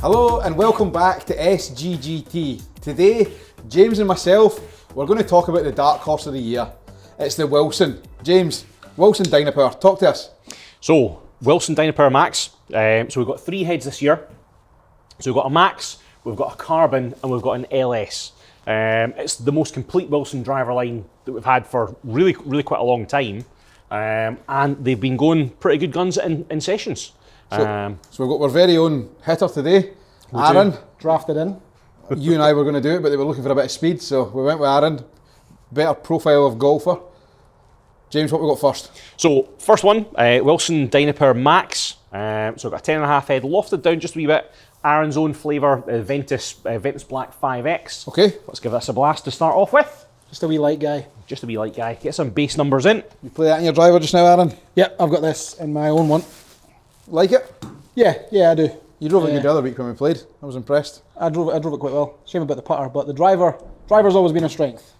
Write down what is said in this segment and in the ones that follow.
Hello and welcome back to SGGT. Today, James and myself, we're going to talk about the dark horse of the year. It's the Wilson. James, Wilson Dynapower, talk to us. So, Wilson Dynapower Max. So we've got 3 heads this year. So we've got a Max, we've got a Carbon, and we've got an LS. It's the most complete Wilson driver line that we've had for really quite a long time. And they've been going pretty good guns in sessions. So we've got our very own hitter today, Aaron. Drafted in. You and I were going to do it, but they were looking for a bit of speed, so we went with Aaron. Better profile of golfer. James, what we got first? So, first one, Wilson Dynapower Max. So we've got a 10.5 head, lofted down just a wee bit. Aaron's own flavour, Ventus Black 5X. Okay. Let's give this a blast to start off with. Just a wee light guy. Just a wee light guy. Get some base numbers in. You play that in your driver just now, Aaron? Yep, I've got this in my own one. Like it? Yeah, I do. You drove it good the other week when we played. I was impressed. I drove it quite well. Shame about the putter, but the driver's always been a strength.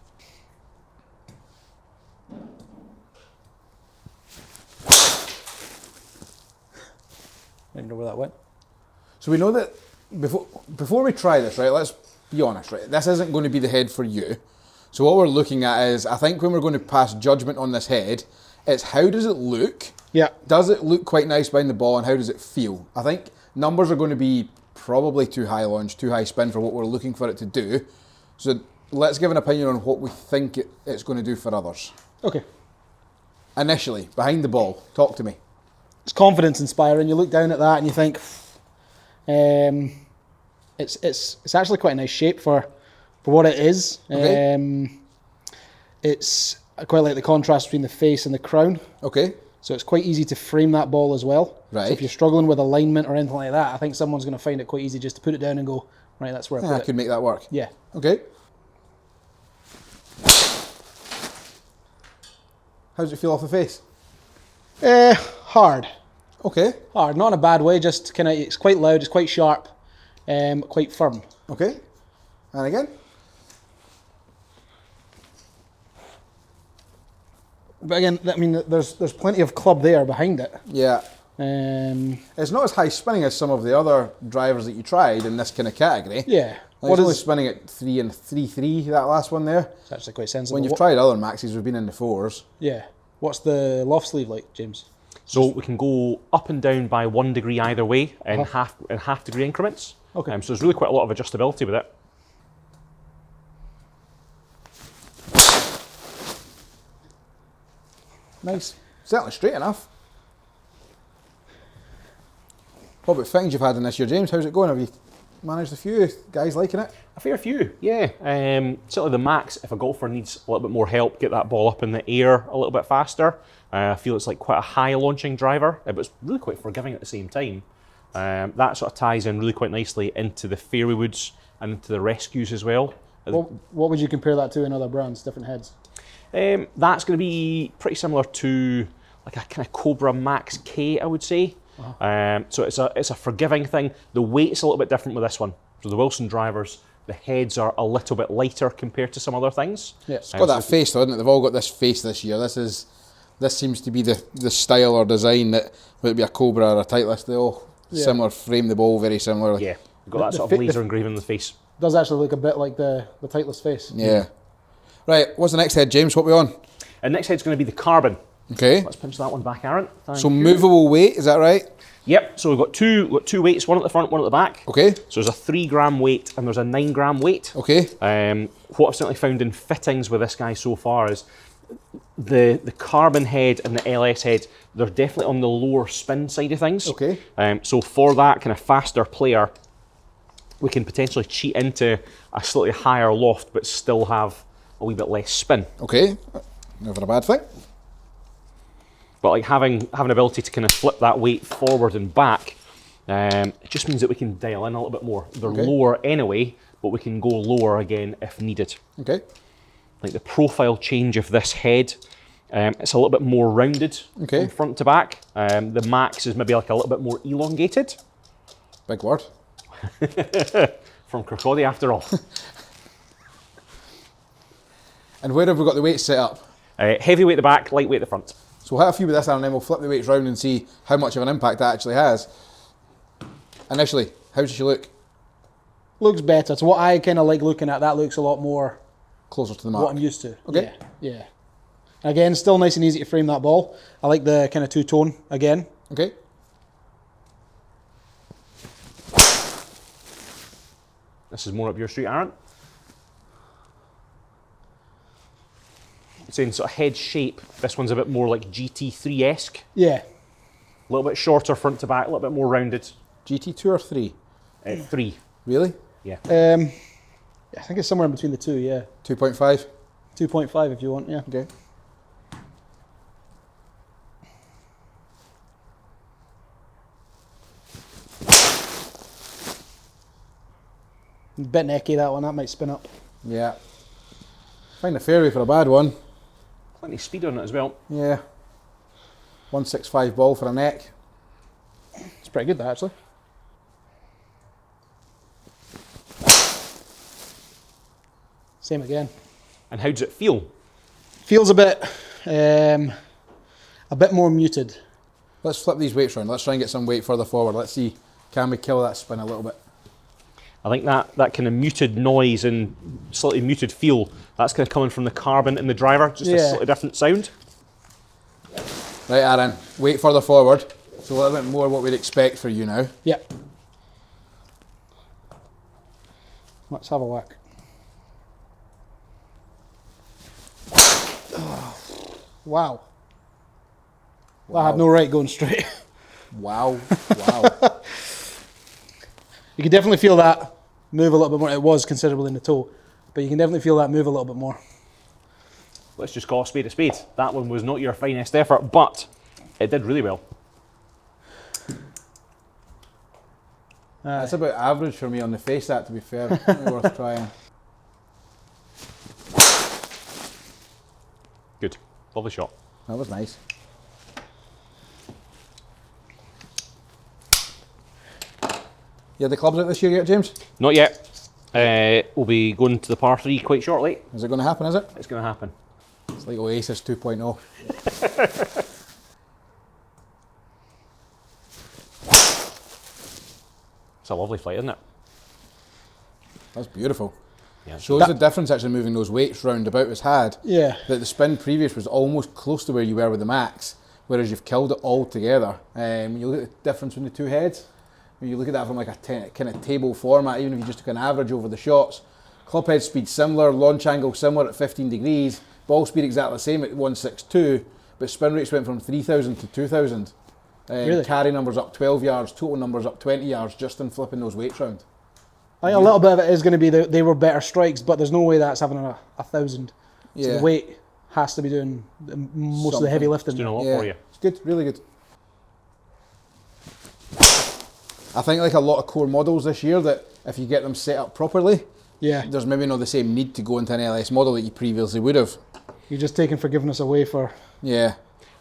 I didn't know where that went. So we know that before we try this, right, let's be honest, right, this isn't going to be the head for you. So what we're looking at is, I think when we're going to pass judgment on this head, it's how does it look? Yeah. Does it look quite nice behind the ball and how does it feel? I think numbers are going to be probably too high launch, too high spin for what we're looking for it to do. So let's give an opinion on what we think it's going to do for others. Okay. Initially, behind the ball, talk to me. It's confidence inspiring. You look down at that and you think, it's actually quite a nice shape for what it is. Okay. I quite like the contrast between the face and the crown. Okay. So it's quite easy to frame that ball as well. Right. So if you're struggling with alignment or anything like that, I think someone's going to find it quite easy just to put it down and go, right, that's where I put I it. could make that work. Yeah. Okay. How does it feel off the face? Hard. Okay. Hard, not in a bad way, just kind of, it's quite loud, it's quite sharp, quite firm. Okay. And again? But again, I mean, there's plenty of club there behind it. Yeah. It's not as high spinning as some of the other drivers that you tried in this kind of category. Yeah. Like it's only spinning at 3 and 3.3, that last one there. It's actually quite sensible. When you've tried other Maxes, we've been in the 4s. Yeah. What's the loft sleeve like, James? So we can go up and down by 1 degree either way in half degree increments. Okay. So there's really quite a lot of adjustability with it. Nice. Certainly straight enough. What about fittings you've had in this year, James? How's it going? Have you managed a few guys liking it? A fair few, yeah. Certainly the Max, if a golfer needs a little bit more help, get that ball up in the air a little bit faster. I feel it's like quite a high launching driver, but it's really quite forgiving at the same time. That sort of ties in really quite nicely into the fairway woods and into the rescues as well. What would you compare that to in other brands, different heads? That's going to be pretty similar to like a kind of Cobra Max K, I would say. So it's a forgiving thing. The weight's a little bit different with this one. So the Wilson drivers, the heads are a little bit lighter compared to some other things. Yeah, it's got that face though, isn't it? They've all got this face this year. This seems to be the style or design that, whether it be a Cobra or a Titleist, they all similar, frame the ball very similarly. Yeah, we've got that sort of laser engraving in the face. Does actually look a bit like the Titleist face. Yeah. Right, what's the next head, James? What are we on? And next head's going to be the Carbon. Okay. Let's pinch that one back, Aaron. So movable weight, is that right? Yep, so we've got two weights, one at the front, one at the back. Okay. So there's a 3 gram weight and there's a 9 gram weight. Okay. What I've certainly found in fittings with this guy so far is the Carbon head and the LS head, they're definitely on the lower spin side of things. Okay. So for that kind of faster player, we can potentially cheat into a slightly higher loft but still have a wee bit less spin. Okay, never a bad thing. But like having ability to kind of flip that weight forward and back, it just means that we can dial in a little bit more. They're lower anyway, but we can go lower again if needed. Okay. Like the profile change of this head, it's a little bit more rounded from front to back. The Max is maybe like a little bit more elongated. Big word. From Crenshaw after all. And where have we got the weights set up? Heavyweight at the back, lightweight at the front. So we'll hit a few with this and then we'll flip the weights round and see how much of an impact that actually has. Initially, How does she look? Looks better. It's what I kind of like looking at. That looks a lot more Closer to the mark. what I'm used to. Okay. Yeah. Again, still nice and easy to frame that ball. I like the kind of two-tone again. Okay. This is more up your street, Aaron. Saying sort of head shape, this one's a bit more like GT3-esque. Yeah. A little bit shorter front to back, a little bit more rounded. GT2 or 3? 3. Really? Yeah. I think it's somewhere in between the two, yeah. 2.5? 2.5 if you want, yeah. Okay. A bit necky, that one. That might spin up. Yeah. Find a fairway for a bad one. Plenty of speed on it as well. Yeah. 165 ball for a neck. It's pretty good, that, actually. Same again. And how does it feel? Feels a bit more muted. Let's flip these weights around. Let's try and get some weight further forward. Let's see, can we kill that spin a little bit? I think that kind of muted noise and slightly muted feel, that's kind of coming from the carbon in the driver, just a slightly different sound. Right, Aaron, weight further forward. So a little bit more what we'd expect for you now. Yep. Let's have a whack. Wow. That had no right going straight. Wow, wow. You can definitely feel that move a little bit more. It was considerable in the toe, but you can definitely feel that move a little bit more. Let's just call a spade a spade. That one was not your finest effort, but it did really well. That's about average for me on the face, that, to be fair. Maybe worth trying. Good. Lovely shot. That was nice. You had the clubs out this year yet, James? Not yet. We'll be going to the par 3 quite shortly. Is it going to happen, is it? It's going to happen. It's like Oasis 2.0. It's a lovely flight, isn't it? That's beautiful. Yeah, Shows the difference actually moving those weights round about has had. Yeah. That the spin previous was almost close to where you were with the Max, whereas you've killed it all together. When you look at the difference between the two heads, when you look at that from like a kind of table format, even if you just took an average over the shots, club head speed similar, launch angle similar at 15 degrees, ball speed exactly the same at 162, but spin rates went from 3,000 to 2,000. Really? Carry numbers up 12 yards, total numbers up 20 yards just in flipping those weights round. I think a little bit of it is going to be that they were better strikes, but there's no way that's having a 1,000. Yeah. So the weight has to be doing most of the heavy lifting. It's doing a lot for you. It's good, really good. I think like a lot of core models this year that if you get them set up properly, Yeah. there's maybe not the same need to go into an LS model that you previously would have. You're just taking forgiveness away for... Yeah.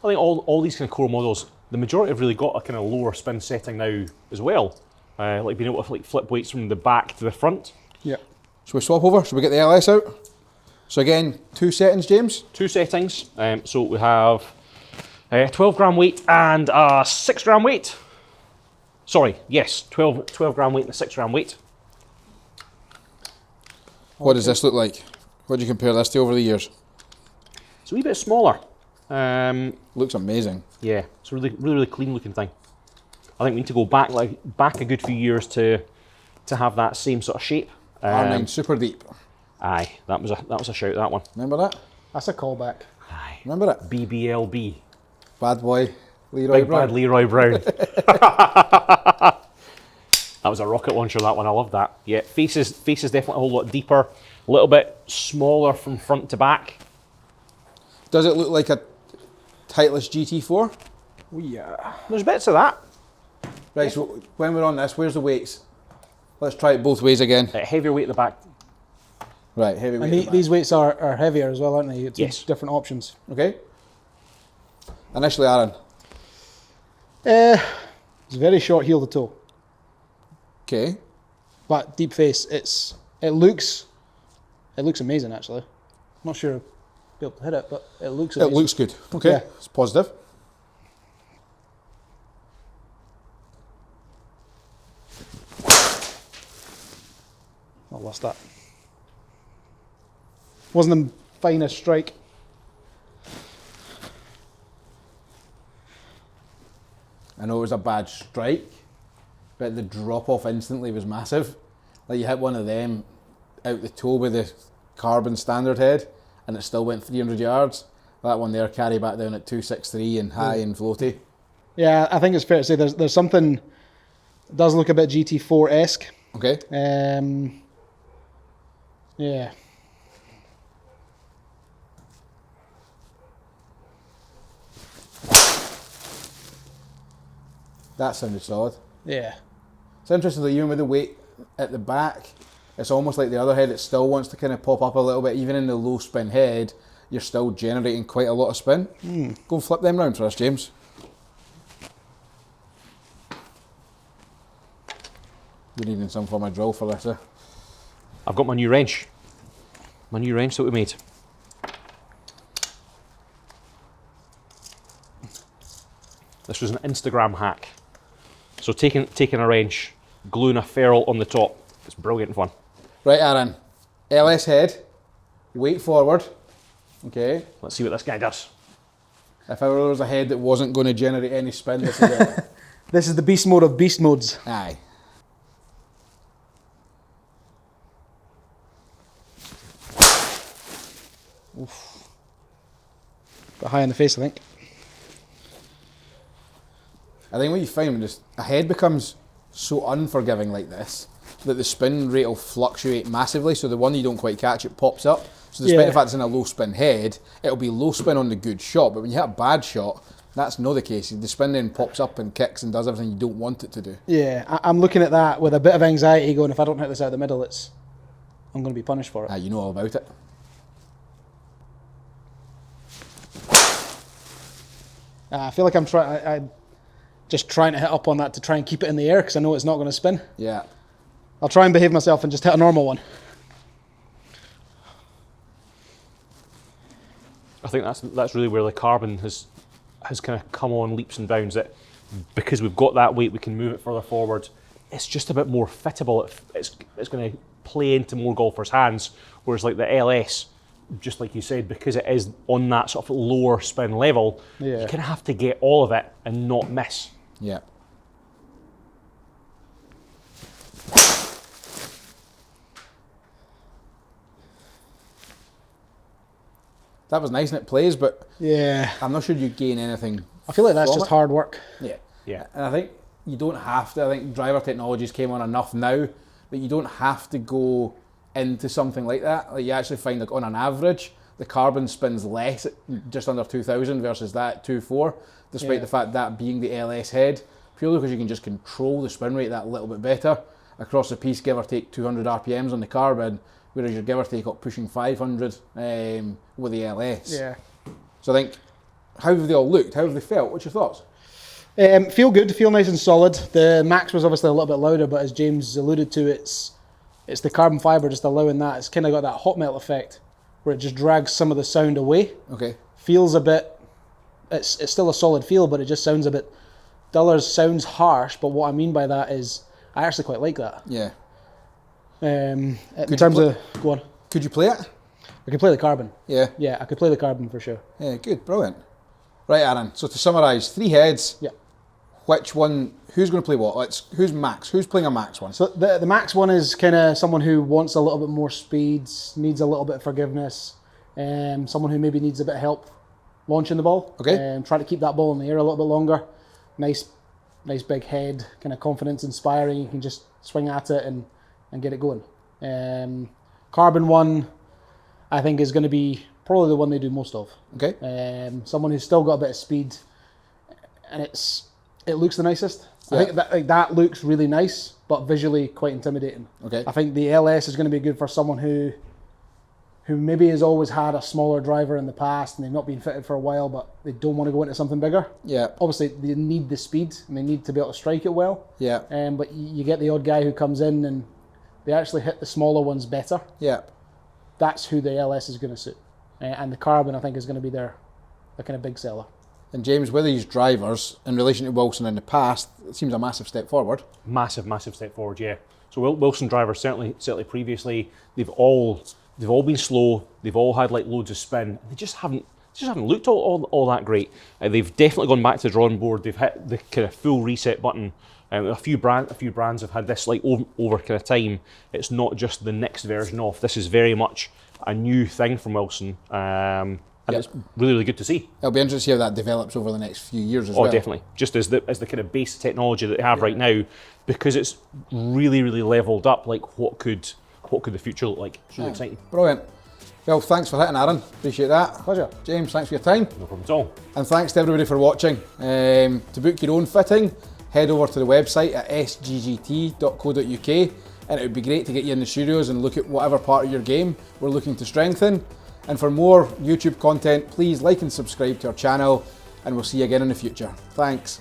I think all these kind of core models, the majority have really got a kind of lower spin setting now as well. Like being able to like flip weights from the back to the front. Yeah. Shall we swap over? Shall we get the LS out? So again, 2 settings, James? 2 settings. So we have 12 gram weight and a 6 gram weight. Sorry, yes, 12 gram weight and a 6 gram weight. What does this look like? What do you compare this to over the years? It's a wee bit smaller. Looks amazing. Yeah, it's a really clean looking thing. I think we need to go back a good few years to have that same sort of shape. R9 super deep. Aye, that was a shout, that one. Remember that? That's a callback. Aye. Remember it? BBLB. Bad boy, Leroy Big Brown. bad Leroy Brown. That was a rocket launcher, that one. I love that. Yeah, face is definitely a whole lot deeper, a little bit smaller from front to back. Does it look like a Titleist GT4? Oh, yeah. There's bits of that. Right, so when we're on this, where's the weights? Let's try it both ways again. Heavier weight at the back. Right, heavy weight. And these weights are heavier as well, aren't they? It's Yes. different options. Okay. Initially, Aaron. It's a very short heel to toe, Okay. but deep face. It looks amazing actually. I'm not sure I'll be able to hit it, but it looks amazing. It looks good. Okay. Yeah. It's positive. I lost that. Wasn't the finest strike. I know it was a bad strike, but the drop off instantly was massive. Like you hit one of them out the toe with the carbon standard head and it still went 300 yards. That one there carry back down at 263 and high and floaty. Yeah, I think it's fair to say there's something, it does look a bit GT4-esque. Okay. Yeah. That sounded solid. Yeah. It's interesting that even with the weight at the back, it's almost like the other head, it still wants to kind of pop up a little bit. Even in the low spin head, you're still generating quite a lot of spin. Go and flip them round for us, James. You're needing some form of drill for this, eh? I've got my new wrench. My new wrench that we made. This was an Instagram hack. So taking a wrench, gluing a ferrule on the top. It's brilliant fun. Right, Aaron. LS head, weight forward. Okay. Let's see what this guy does. If ever there was a head that wasn't going to generate any spin, this is it. This is the beast mode of beast modes. Aye. Oof. Got high in the face, I think. I think what you find when just a head becomes so unforgiving like this that the spin rate will fluctuate massively. So the one you don't quite catch, it pops up. So despite the fact it's in a low spin head, it'll be low spin on the good shot. But when you hit a bad shot, that's not the case. The spin then pops up and kicks and does everything you don't want it to do. Yeah, I'm looking at that with a bit of anxiety going, if I don't hit this out of the middle, I'm going to be punished for it. You know all about it. I feel like I'm just trying to hit up on that to try and keep it in the air because I know it's not going to spin. Yeah. I'll try and behave myself and just hit a normal one. I think that's really where the carbon has kind of come on leaps and bounds. That because we've got that weight, we can move it further forward. It's just a bit more fittable. It's going to play into more golfers' hands. Whereas like the LS, just like you said, because it is on that sort of lower spin level, you kind of have to get all of it and not miss. Yeah. That was nice and it plays, but yeah, I'm not sure you gain anything. I feel like that's from just it. hard work. Yeah. And I think you don't have to. I think driver technologies came on enough now that you don't have to go into something like that. Like you actually find, like on an average, the carbon spins less at just under 2,000 versus that 2.4, despite the fact that being the LS head, purely because you can just control the spin rate that little bit better across the piece, give or take 200 RPMs on the carbon, whereas you're give or take up pushing 500 with the LS. Yeah. So I think, how have they all looked? How have they felt? What's your thoughts? Feel good, feel nice and solid. The Max was obviously a little bit louder, but as James alluded to, it's the carbon fibre just allowing that. It's kind of got that hot melt effect where it just drags some of the sound away. Okay. Feels a bit, it's still a solid feel, but it just sounds a bit duller. Sounds harsh, but what I mean by that is I actually quite like that. Yeah. In terms of, go on. Could you play it? I could play the carbon. Yeah. Yeah, I could play the carbon for sure. Yeah, good, brilliant. Right, Aaron, so to summarise, 3 heads. Yeah. Which one, who's going to play what? Who's Max? Who's playing a Max one? So the Max one is kind of someone who wants a little bit more speed, needs a little bit of forgiveness, someone who maybe needs a bit of help launching the ball. Okay. Trying to keep that ball in the air a little bit longer. Nice big head, kind of confidence inspiring. You can just swing at it and get it going. Carbon one, I think, is going to be probably the one they do most of. Okay. Someone who's still got a bit of speed, and it looks the nicest. Yeah. I think that looks really nice, but visually quite intimidating. Okay. I think the LS is going to be good for someone who maybe has always had a smaller driver in the past and they've not been fitted for a while, but they don't want to go into something bigger. Yeah. Obviously, they need the speed and they need to be able to strike it well. Yeah. But you get the odd guy who comes in and they actually hit the smaller ones better. Yeah. That's who the LS is going to suit. And the carbon, I think, is going to be their kind of big seller. And James, with these drivers, in relation to Wilson in the past, it seems a massive step forward. Massive step forward, yeah. So Wilson drivers, certainly previously, they've all been slow. They've all had like loads of spin. They just haven't looked all that great. They've definitely gone back to the drawing board. They've hit the kind of full reset button. A few brands have had this like over kind of time. It's not just the next version off. This is very much a new thing from Wilson, and it's really good to see. It'll be interesting to see how that develops over the next few years as well. Oh, definitely. Just as the kind of base technology that they have right now, because it's really leveled up. Like what could the future look like? It's really exciting. Brilliant. Well, thanks for hitting, Aaron. Appreciate that. Pleasure. James, thanks for your time. No problem at all. And thanks to everybody for watching. To book your own fitting, head over to the website at sggt.co.uk, and it would be great to get you in the studios and look at whatever part of your game we're looking to strengthen. And for more YouTube content, please like and subscribe to our channel, and we'll see you again in the future. Thanks.